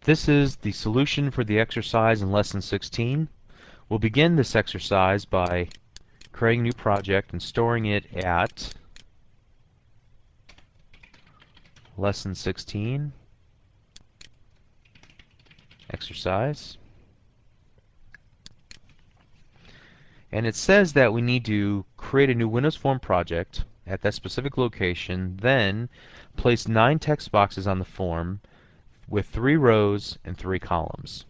This is the solution for the exercise in Lesson 16. We'll begin this exercise by creating a new project and storing it at Lesson 16, exercise. And it says that we need to create a new Windows Form project at that specific location, then place 9 text boxes on the form with 3 rows and 3 columns.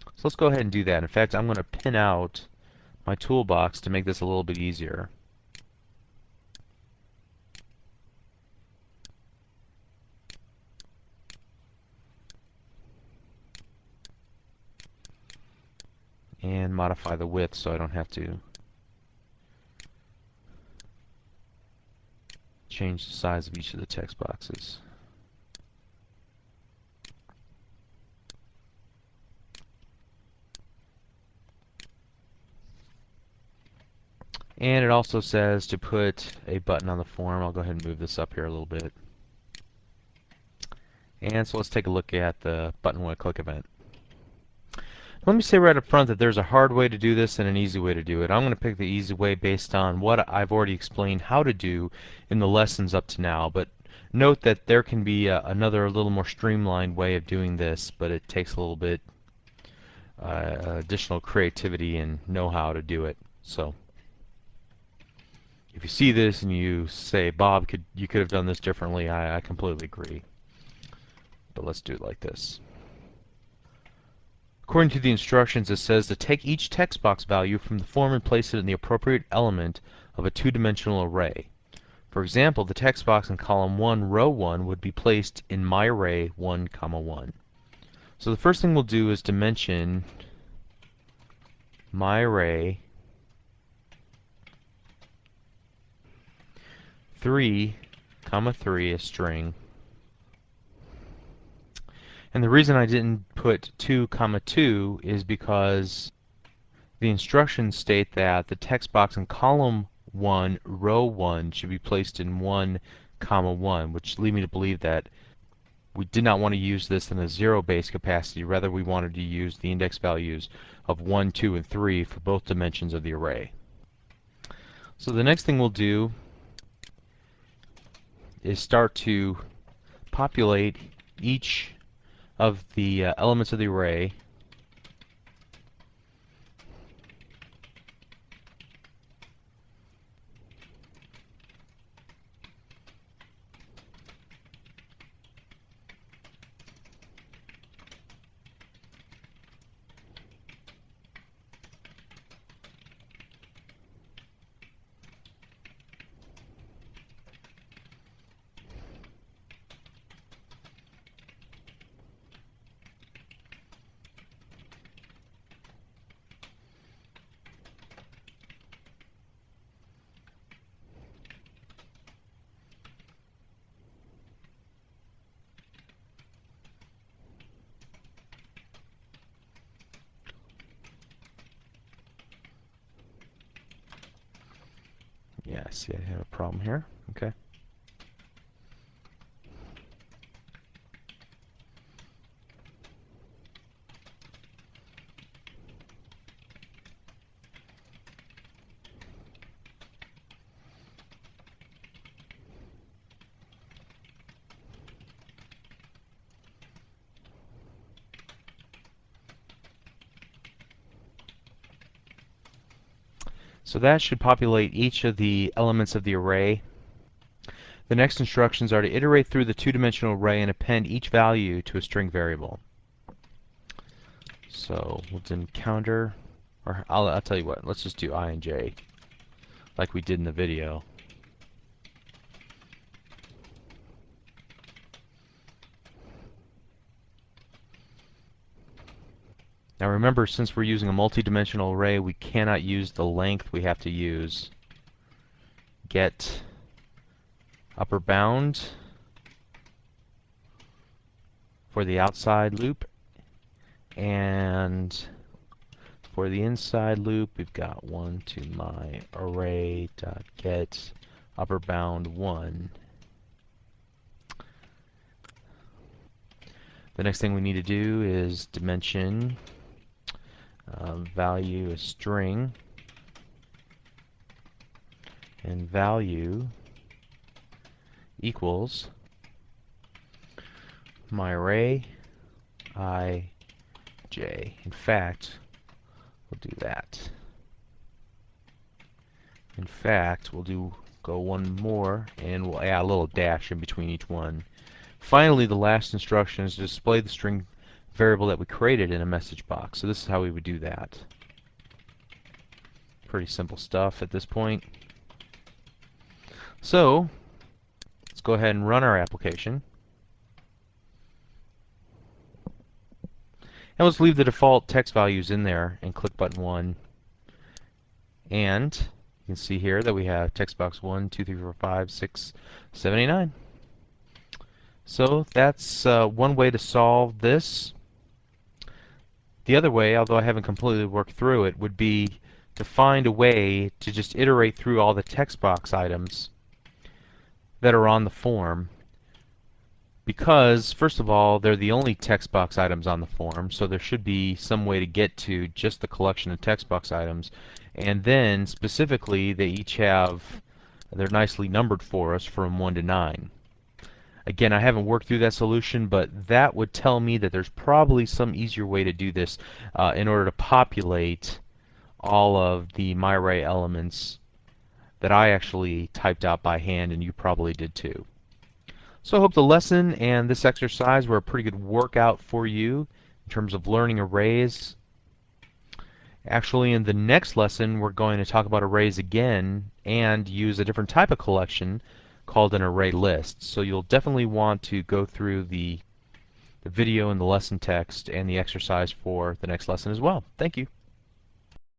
So let's go ahead and do that. In fact, I'm going to pin out my toolbox to make this a little bit easier. And modify the width so I don't have to change the size of each of the text boxes. And it also says to put a button on the form. I'll go ahead and move this up here a little bit. And so let's take a look at the button when I click event. Let me say right up front that there's a hard way to do this and an easy way to do it. I'm going to pick the easy way based on what I've already explained how to do in the lessons up to now. But note that there can be another little more streamlined way of doing this, but it takes a little bit additional creativity and know-how to do it. So if you see this and you say, Bob, you could have done this differently, I completely agree. But let's do it like this. According to the instructions, it says to take each text box value from the form and place it in the appropriate element of a two-dimensional array. For example, the text box in column 1, row 1 would be placed in my array 1, 1. So the first thing we'll do is dimension my array 3, 3, a string. And the reason I didn't put 2, 2 is because the instructions state that the text box in column 1, row 1 should be placed in 1, 1, which lead me to believe that we did not want to use this in a zero-based capacity. Rather, we wanted to use the index values of 1, 2, and 3 for both dimensions of the array. So the next thing we'll do is start to populate each of the elements of the array Yeah, I see I have a problem here. Okay. So that should populate each of the elements of the array. The next instructions are to iterate through the two-dimensional array and append each value to a string variable. So we'll then counter, or I'll tell you what, let's just do I and j like we did in the video. Now remember, since we're using a multi-dimensional array, we cannot use the length. We have to use get upper bound for the outside loop, and for the inside loop we've got 1 to my array dot get upper bound 1. The next thing we need to do is dimension value is string, and value equals myArray I j. In fact, we'll do that. In fact, we'll go one more, and we'll add a little dash in between each one. Finally, the last instruction is to display the string variable that we created in a message box. So this is how we would do that. Pretty simple stuff at this point. So let's go ahead and run our application. And let's leave the default text values in there and click button 1. And you can see here that we have text box 1, 2, 3, 4, 5, 6, 7, 8, 9. So that's one way to solve this. The other way, although I haven't completely worked through it, would be to find a way to just iterate through all the text box items that are on the form, because first of all, they're the only text box items on the form, so there should be some way to get to just the collection of text box items. And then specifically, they're nicely numbered for us from 1 to 9. Again, I haven't worked through that solution, but that would tell me that there's probably some easier way to do this in order to populate all of the myArray elements that I actually typed out by hand, and you probably did too. So I hope the lesson and this exercise were a pretty good workout for you in terms of learning arrays. Actually, in the next lesson, we're going to talk about arrays again and use a different type of collection called an array list. So you'll definitely want to go through the video and the lesson text and the exercise for the next lesson as well. Thank you.